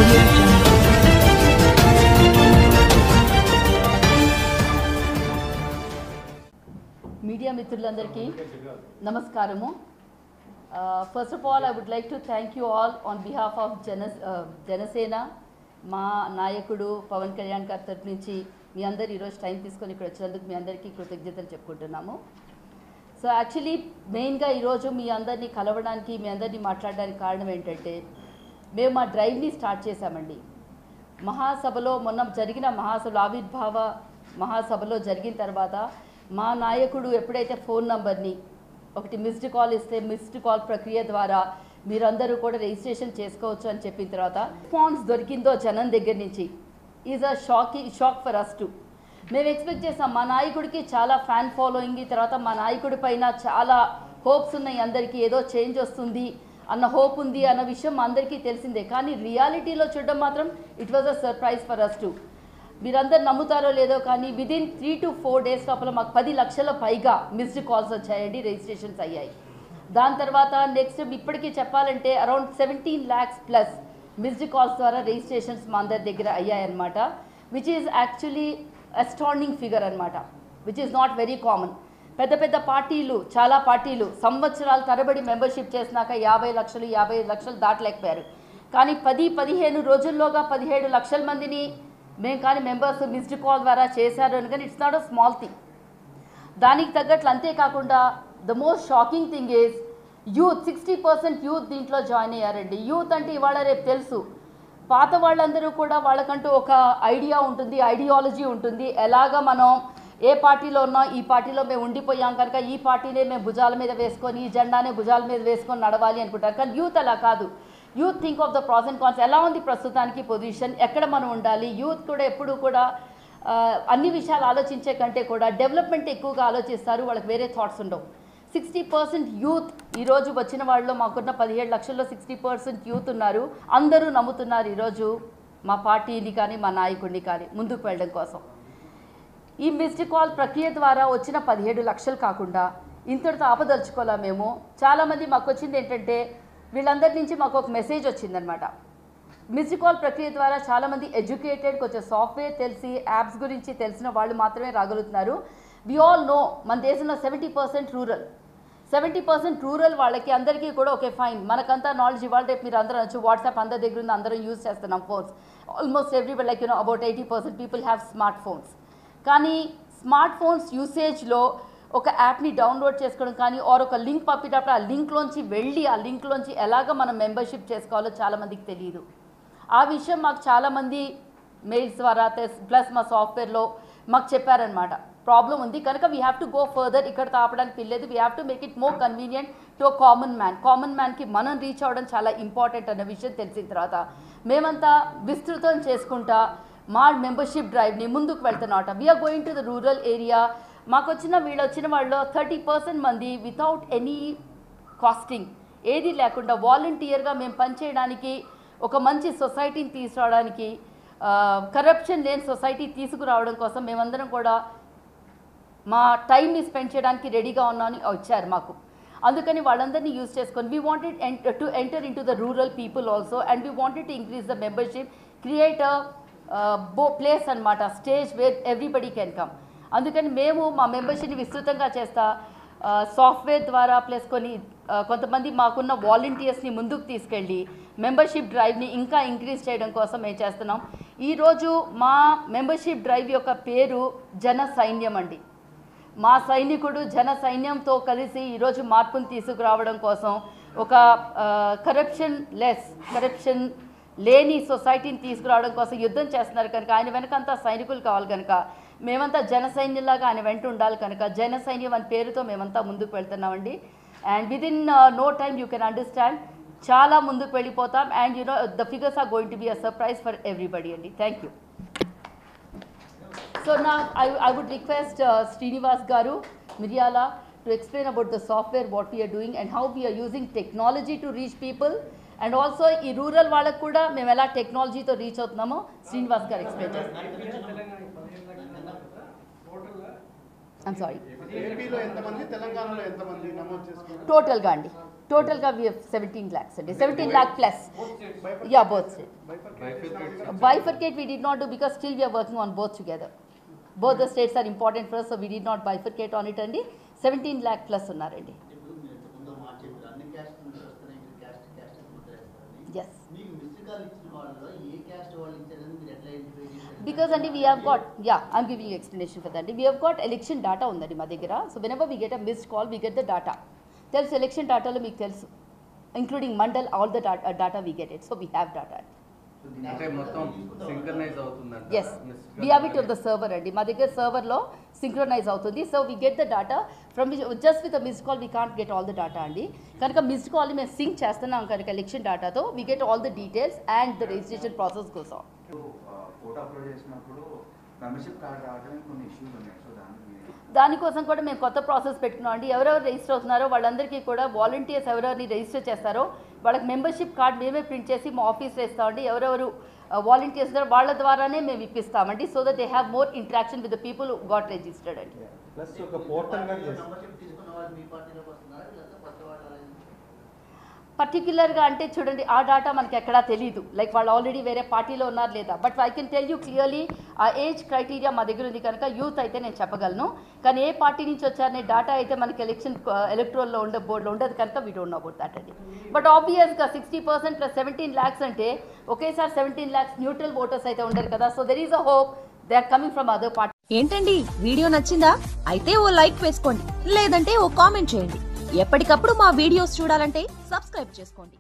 Audio Jungle. Media మిత్రులందరికీ నమస్కారము. First of all I would like to thank you all on behalf of Janasena. మా నాయకుడు పవన్ కళ్యాణ్ గారి తరఫు నుంచి మీ అందరు ఈరోజు టైం తీసుకొని ఇక్కడ వచ్చినందుకు మీ అందరికీ కృతజ్ఞతలు చెప్పుకుంటున్నాము. సో యాక్చువల్లీ మెయిన్గా ఈరోజు మీ అందరినీ కలవడానికి, మీ అందరినీ మాట్లాడడానికి కారణం ఏంటంటే, మేము మా డ్రైవ్ని స్టార్ట్ చేశామండి. మహాసభలో మొన్న జరిగిన ఆవిర్భావ మహాసభలో జరిగిన తర్వాత మా నాయకుడు ఎప్పుడైతే ఫోన్ నంబర్ని ఒకటి మిస్డ్ కాల్ ఇస్తే, మిస్డ్ కాల్ ప్రక్రియ ద్వారా మీరందరూ కూడా రిజిస్ట్రేషన్ చేసుకోవచ్చు అని చెప్పిన తర్వాత రెస్పాన్స్ దొరికిందో జనం దగ్గర నుంచి is a shock for us too. మేము ఎక్స్పెక్ట్ చేసాం మా నాయకుడికి చాలా ఫ్యాన్ ఫాలోయింగ్, తర్వాత మా నాయకుడి పైన చాలా హోప్స్ ఉన్నాయి, అందరికీ ఏదో చేంజ్ వస్తుంది అన్న హోప్ ఉంది అన్న విషయం అందరికీ తెలిసిందే. కానీ రియాలిటీలో చూడడం మాత్రం it was a surprise for us too. మీరందరూ నమ్ముతారో లేదో కానీ విదిన్ 3 to 4 days లోపల మాకు 10 లక్షల పైగా మిస్డ్ కాల్స్ వచ్చాయండి, రిజిస్ట్రేషన్స్ అయ్యాయి. దాని తర్వాత నెక్స్ట్ ఇప్పటికీ చెప్పాలంటే around 17 lakhs plus missed calls ద్వారా రిజిస్ట్రేషన్స్ మా అందరి దగ్గర అయ్యాయన్నమాట. విచ్ ఈజ్ యాక్చువల్లీ అస్టాండింగ్ ఫిగర్ అనమాట, which is not very common. పెద్ద పెద్ద పార్టీలు, చాలా పార్టీలు సంవత్సరాల తరబడి మెంబర్షిప్ చేసినాక 50 లక్షలు దాటలేకపోయారు. కానీ 10-15 రోజుల్లోగా 17 లక్షల మందిని మేము కానీ మెంబర్స్ మిస్డ్ కాల్ ద్వారా చేశారు అని. కానీ it's not a small thing. దానికి తగ్గట్లు అంతేకాకుండా the most shocking thing is youth. 60% youth దీంట్లో జాయిన్ అయ్యారండి. యూత్ అంటే ఇవాళ రేపు తెలుసు, పాత వాళ్ళందరూ కూడా వాళ్ళకంటూ ఒక ఐడియా ఉంటుంది, ఐడియాలజీ ఉంటుంది. ఎలాగ మనం ఏ పార్టీలో ఉన్నాం, ఈ పార్టీలో మేము ఉండిపోయాం కనుక ఈ పార్టీనే మేము భుజాల మీద వేసుకొని, ఈ జెండానే భుజాల మీద వేసుకొని నడవాలి అనుకుంటారు. కానీ యూత్ అలా కాదు. Youth think of the pros and cons. ఎలా ఉంది ప్రస్తుతానికి పొజిషన్, ఎక్కడ మనం ఉండాలి. యూత్ కూడా ఎప్పుడు కూడా అన్ని విషయాలు ఆలోచించే కంటే కూడా డెవలప్మెంట్ ఎక్కువగా ఆలోచిస్తారు, వాళ్ళకి వేరే థాట్స్ ఉండవు. 60% యూత్ ఈరోజు వచ్చిన వాళ్ళలో మాకున్న 17 లక్షల్లో 60% యూత్ ఉన్నారు. అందరూ నమ్ముతున్నారు ఈరోజు మా పార్టీని కానీ మా నాయకుడిని కానీ ముందుకు వెళ్ళడం కోసం. ఈ మిస్డ్ కాల్ ప్రక్రియ ద్వారా వచ్చిన 17 లక్షలు కాకుండా ఇంతటితో ఆపదలుచుకోలే. మేము చాలామంది మాకు వచ్చింది ఏంటంటే, వీళ్ళందరి నుంచి మాకు ఒక మెసేజ్ వచ్చిందనమాట. మిస్డ్ కాల్ ప్రక్రియ ద్వారా చాలామంది ఎడ్యుకేటెడ్, కొంచెం సాఫ్ట్వేర్ తెలిసి యాప్స్ గురించి తెలిసిన వాళ్ళు మాత్రమే రాగలుగుతున్నారు. వి ఆల్ నో మన దేశంలో 70% రూరల్ వాళ్ళకి అందరికీ కూడా ఓకే ఫైన్, మనకంతా నాలెడ్జ్ ఇవాళ రేపు మీరు అందరూ వచ్చి వాట్సాప్ అందరి దగ్గర ఉంది, అందరం యూజ్ చేస్తున్నాం phones. Almost everybody like about 80% people have smart phones. కానీ స్మార్ట్ ఫోన్స్ యూసేజ్లో ఒక యాప్ని డౌన్లోడ్ చేసుకోవడం కానీ ఆర్ ఒక లింక్ పంపేటప్పుడు ఆ లింక్లోంచి వెళ్ళి ఆ లింక్లోంచి ఎలాగ మనం మెంబర్షిప్ చేసుకోవాలో చాలామందికి తెలియదు. ఆ విషయం మాకు చాలామంది మెయిల్స్ ద్వారా ప్లస్ మా సాఫ్ట్వేర్లో మాకు చెప్పారనమాట. ప్రాబ్లం ఉంది కనుక we have to go further, ఇక్కడ తాపడానికి పిల్లలేదు. We have to make it more convenient to a common మ్యాన్కి మనం రీచ్ అవ్వడం చాలా ఇంపార్టెంట్ అన్న విషయం తెలిసిన తర్వాత మేమంతా విస్తృతం చేసుకుంటా మా మెంబర్షిప్ డ్రైవ్ని ముందుకు వెళ్తున్నామట. We are going to the rural area. మాకు వీళ్ళు వచ్చిన వాళ్ళు 30% మంది వితౌట్ ఎనీ కాస్టింగ్, ఏది లేకుండా వాలంటీర్గా మేము పనిచేయడానికి, ఒక మంచి సొసైటీని తీసుకురావడానికి, కరప్షన్ లేని సొసైటీ తీసుకురావడం కోసం మేమందరం కూడా మా టైంని స్పెండ్ చేయడానికి రెడీగా ఉన్నామని వచ్చారు మాకు. అందుకని వాళ్ళందరినీ యూజ్ చేసుకొని we wanted to enter into the rural people also and we wanted to increase the membership, create a place అనమాట, stage where everybody can come. అందుకని మేము మా మెంబర్షిప్ని విస్తృతంగా చేస్తా సాఫ్ట్వేర్ ద్వారా ప్లస్ కొంతమంది మాకున్న వాలంటీర్స్ని ముందుకు తీసుకెళ్ళి మెంబర్షిప్ డ్రైవ్ని ఇంకా ఇంక్రీజ్ చేయడం కోసం మేము చేస్తున్నాం. ఈరోజు మా మెంబర్షిప్ డ్రైవ్ యొక్క పేరు జన సైన్యం అండి. మా సైనికుడు జన సైన్యంతో కలిసి ఈరోజు మార్పును తీసుకురావడం కోసం ఒక కరప్షన్ లేని సొసైటీని తీసుకురావడం కోసం యుద్ధం చేస్తున్నారు కనుక ఆయన వెనకంతా సైనికులు కావాలి కనుక మేమంతా జన సైన్యంలాగా ఆయన వెంట ఉండాలి కనుక జన సైన్యం అనే పేరుతో మేమంతా ముందుకు వెళ్తున్నామండి. And within no time you can understand చాలా ముందుకు వెళ్ళిపోతాం. And the figures are going to be a surprise for everybody అండి. Thank you. So now I would request Srinivas Garu, Miryala, to explain about the software, what we are doing and how we are using technology to reach people. And also ఈ rural వాళ్ళకు కూడా మేము ఎలా టెక్నాలజీతో reach అవుతున్నామో Srinivas గారు explain చేస్తారు. I'm sorry ఏపీలో ఎంతమంది తెలంగాణలో ఎంతమంది నమోదు చేసుకున్నారు టోటల్గా అండి టోటల్గా వి 17 lakhs అండి 17 lakh plus yeah both state bifurcate we did not do because still we are working on both together both the states are important for us so we did not bifurcate on it అండి 17 lakh plus ఉన్నారండి yes because and we have got I'm giving you explanation for that we have got election data undadi ma daggara so whenever we get a missed call we get the data tells election data lo meeku telusu including mandal all the data we get it so we have data అంటే మొత్తం synchronise అవుతుందంట yes we have it on the server andi ma daggara server lo synchronize avutundi so we get the data from which just with a missed call we can't get all the data andi kanuka missed call ni మేము sync చేస్తున్నాం kanuka election data tho we get all the details and the registration process goes on photo upload చేసినప్పుడు membership card రావడానికి కొన్ని issues ఉన్నాయి so దానికోసం కూడా మేము కొత్త ప్రాసెస్ పెట్టుకున్నాం అండి ఎవరెవరు రిజిస్టర్ అవుతున్నారో వాళ్ళందరికీ కూడా వాలంటీర్స్ ఎవరెవరిని రిజిస్టర్ చేస్తారో వాళ్ళకి మెంబర్షిప్ కార్డ్ మేమే ప్రింట్ చేసి మా ఆఫీస్లో ఇస్తామండి ఎవరెవరు వాలంటీర్స్ ఉన్నారో వాళ్ళ ద్వారానే మేము ఇప్పిస్తామండి so that they have more interaction with the people got registered అండి ప్లస్ ఒక పోర్టల్ పర్టిక్యులర్గా అంటే చూడండి ఆ డేటా మనకి ఎక్కడా తెలియదు లైక్ వాళ్ళు ఆల్రెడీ వేరే పార్టీలో ఉన్నారు లేదా but I can tell you clearly ఆ ఏజ్ క్రైటీరియా మా దగ్గర ఉంది కనుక యూత్ అయితే నేను చెప్పగలను కానీ ఏ పార్టీ నుంచి వచ్చారనే డేటా అయితే మనకి ఎలక్ట్రోల్లో బోర్డులో ఉండదు కనుక we don't know about that అండి బట్ ఆబ్వియస్గా 60% ప్లస్ 17 lakhs అంటే ఒకేసారి 17 lakhs న్యూట్రల్ ఓటర్స్ అయితే ఉండరు కదా so there is a hope they are coming from other party. ఏంటండి వీడియో నచ్చిందా? అయితే ఓ లైక్ వేసుకోండి లేదంటే ఓ కామెంట్ చేయండి. ఎప్పటికప్పుడు మా వీడియోస్ చూడాలంటే సబ్స్క్రైబ్ చేసుకోండి.